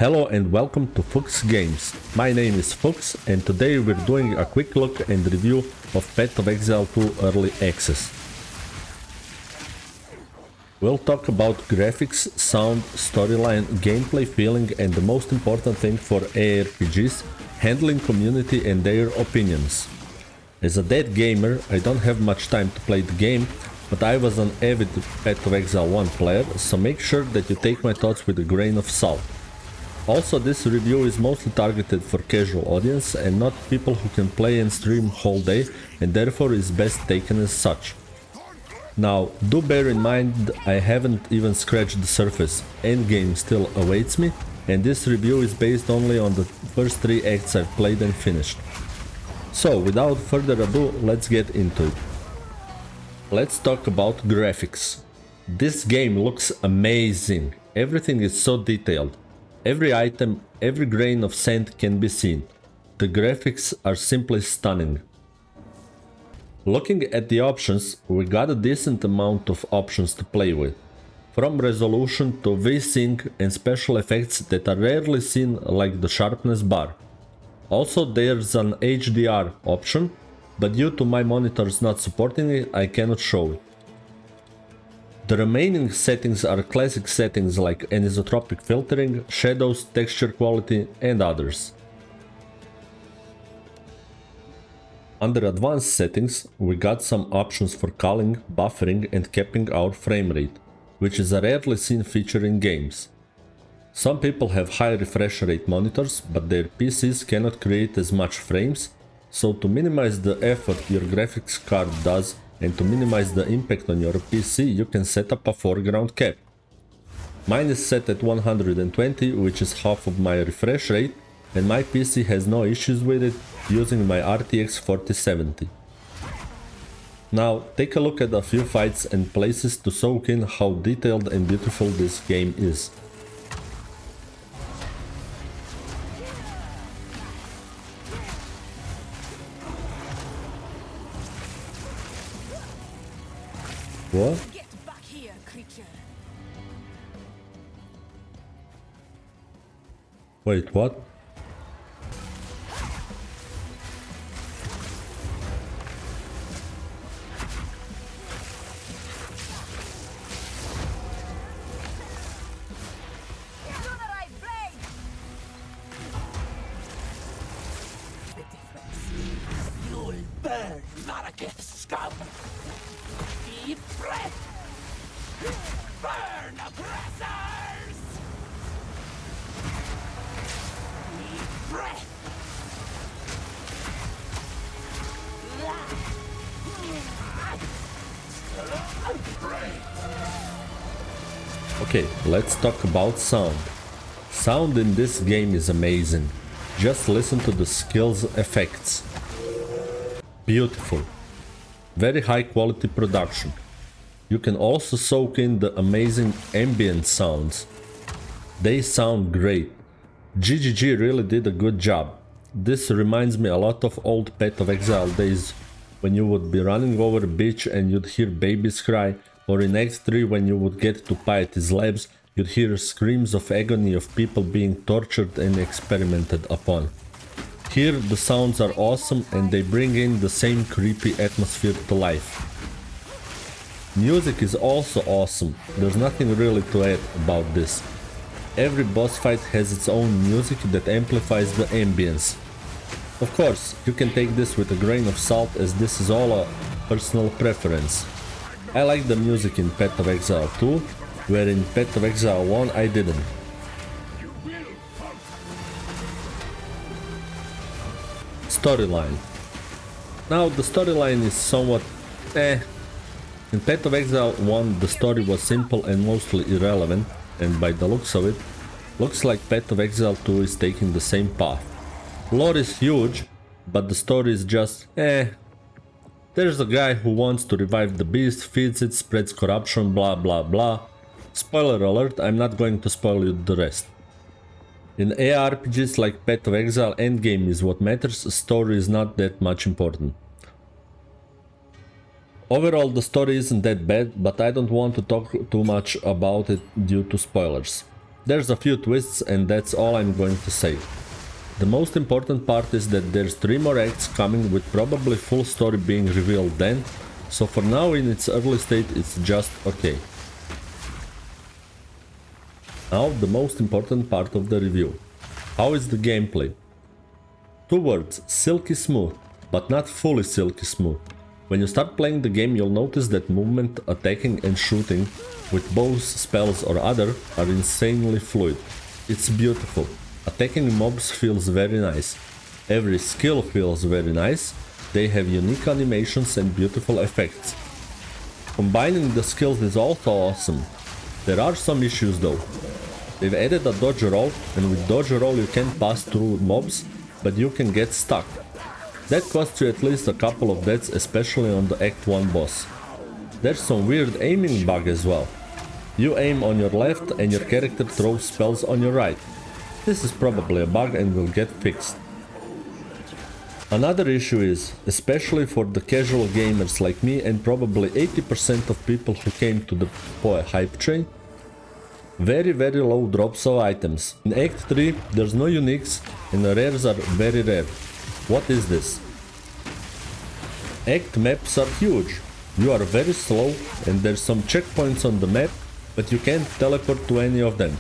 Hello and welcome to Fuchs Games. My name is Fuchs and today we're doing a quick look and review of Path of Exile 2 Early Access. We'll talk about graphics, sound, storyline, gameplay feeling and the most important thing for ARPGs, handling community and their opinions. As a dead gamer, I don't have much time to play the game, but I was an avid Path of Exile 1 player, so make sure that you take my thoughts with a grain of salt. Also, this review is mostly targeted for casual audience and not people who can play and stream whole day, and therefore is best taken as such. Now, do bear in mind I haven't even scratched the surface, endgame still awaits me, and this review is based only on the first 3 acts I've played and finished. So, without further ado, let's get into it. Let's talk about graphics. This game looks amazing, everything is so detailed. Every item, every grain of sand can be seen. The graphics are simply stunning. Looking at the options, we got a decent amount of options to play with. From resolution to V-Sync and special effects that are rarely seen, like the sharpness bar. Also there's an HDR option, but due to my monitors not supporting it, I cannot show it. The remaining settings are classic settings like anisotropic filtering, shadows, texture quality and others. Under advanced settings, we got some options for culling, buffering and capping our frame rate, which is a rarely seen feature in games. Some people have high refresh rate monitors, but their PCs cannot create as much frames, so to minimize the effort your graphics card does and to minimize the impact on your PC, you can set up a foreground cap. Mine is set at 120, which is half of my refresh rate, and my PC has no issues with it, using my RTX 4070. Now, take a look at a few fights and places to soak in how detailed and beautiful this game is. What? Get back here, creature. Wait, what? To the right blade. The difference. You'll burn, Maraketh scum. Deep breath. Burn, oppressors. Deep breath. Okay, let's talk about sound. Sound in this game is amazing. Just listen to the skills effects. Beautiful. Very high quality production. You can also soak in the amazing ambient sounds. They sound great. GGG really did a good job. This reminds me a lot of old Path of Exile days, when you would be running over a beach and you'd hear babies cry, or in Act 3 when you would get to Piety's labs, you'd hear screams of agony of people being tortured and experimented upon. Here the sounds are awesome and they bring in the same creepy atmosphere to life. Music is also awesome, there's nothing really to add about this. Every boss fight has its own music that amplifies the ambience. Of course, you can take this with a grain of salt as this is all a personal preference. I like the music in Path of Exile 2, where in Path of Exile 1 I didn't. Storyline. Now the storyline is somewhat In Path of Exile 1 the story was simple and mostly irrelevant, and by the looks of it, looks like Path of Exile 2 is taking the same path. Lore is huge, but the story is just There's a guy who wants to revive the beast, feeds it, spreads corruption, blah blah blah. Spoiler alert, I'm not going to spoil you the rest. In ARPGs like Path of Exile, endgame is what matters, story is not that much important. Overall, the story isn't that bad, but I don't want to talk too much about it due to spoilers. There's a few twists and that's all I'm going to say. The most important part is that there's 3 more acts coming with probably full story being revealed then, so for now in its early state it's just okay. Now the most important part of the review. How is the gameplay? 2 words, silky smooth, but not fully silky smooth. When you start playing the game you'll notice that movement, attacking and shooting with bows, spells or other are insanely fluid. It's beautiful. Attacking mobs feels very nice. Every skill feels very nice. They have unique animations and beautiful effects. Combining the skills is also awesome. There are some issues though. They've added a dodge roll, and with dodge roll you can pass through mobs, but you can get stuck. That costs you at least a couple of deaths, especially on the Act 1 boss. There's some weird aiming bug as well. You aim on your left and your character throws spells on your right. This is probably a bug and will get fixed. Another issue is, especially for the casual gamers like me and probably 80% of people who came to the PoE hype train, very low drops of items. In Act 3 there's no uniques and the rares are very rare. What is this? Act maps are huge. You are very slow and there's some checkpoints on the map, but you can't teleport to any of them.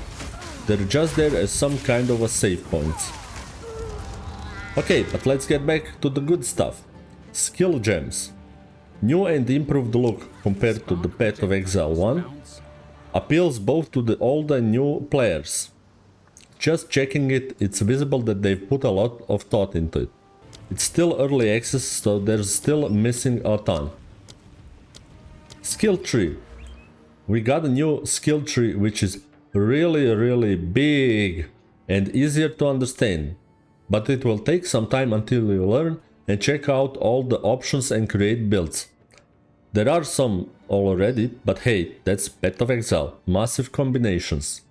They're just there as some kind of a save points. Okay, but let's get back to the good stuff. Skill gems. New and improved look compared to the Path of Exile 1. Appeals both to the old and new players. Just checking it, it's visible that they've put a lot of thought into it. It's still early access, so there's still missing a ton. Skill tree. We got a new skill tree which is really big and easier to understand, but it will take some time until you learn and check out all the options and create builds. There are some already, but hey, that's Path of Exile, massive combinations.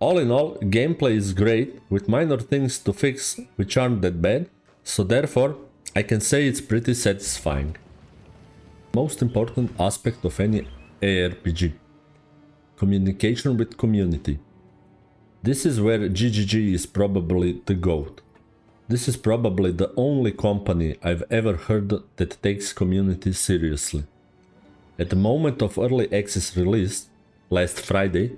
All in all, gameplay is great, with minor things to fix which aren't that bad, so therefore I can say it's pretty satisfying. Most important aspect of any ARPG. Communication with community. This is where GGG is probably the GOAT. This is probably the only company I've ever heard that takes community seriously. At the moment of early access release, last Friday,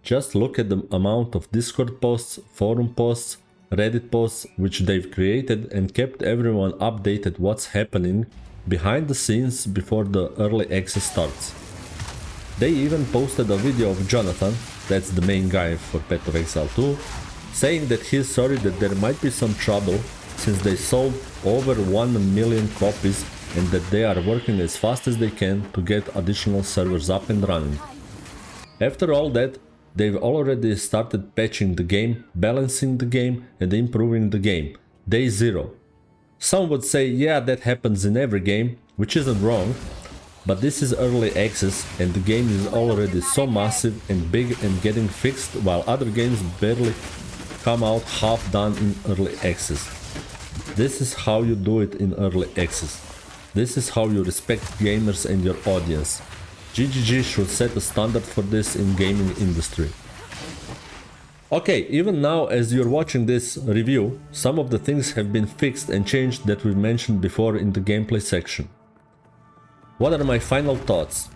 just look at the amount of Discord posts, forum posts, Reddit posts which they've created and kept everyone updated what's happening behind the scenes before the early access starts. They even posted a video of Jonathan, that's the main guy for Path of Exile 2, saying that he's sorry that there might be some trouble since they sold over 1 million copies and that they are working as fast as they can to get additional servers up and running. After all that, they've already started patching the game, balancing the game and improving the game. Day 0. Some would say yeah, that happens in every game, which isn't wrong, but this is early access and the game is already so massive and big and getting fixed while other games barely come out half done in early access. This is how you do it in early access. This is how you respect gamers and your audience. GGG should set a standard for this in gaming industry. Okay, even now as you're watching this review, some of the things have been fixed and changed that we mentioned before in the gameplay section. What are my final thoughts?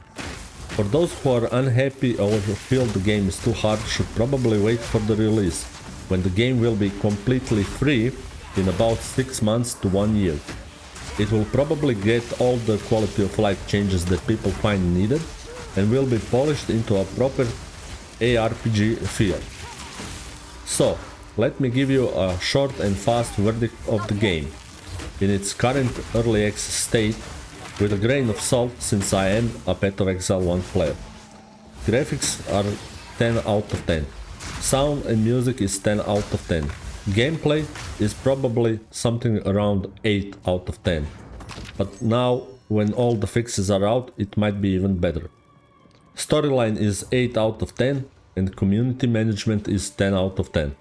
For those who are unhappy or feel the game is too hard, should probably wait for the release, when the game will be completely free in about 6 months to 1 year. It will probably get all the quality of life changes that people find needed and will be polished into a proper ARPG feel. So, let me give you a short and fast verdict of the game, in its current early access state, with a grain of salt since I am a Path of Exile 1 player. Graphics are 10 out of 10. Sound and music is 10 out of 10. Gameplay is probably something around 8 out of 10. But now, when all the fixes are out, it might be even better. Storyline is 8 out of 10 and community management is 10 out of 10.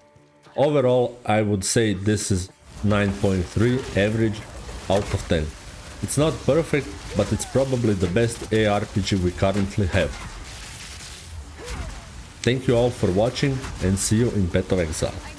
Overall, I would say this is 9.3 average out of 10. It's not perfect, but it's probably the best ARPG we currently have. Thank you all for watching and see you in Path of Exile.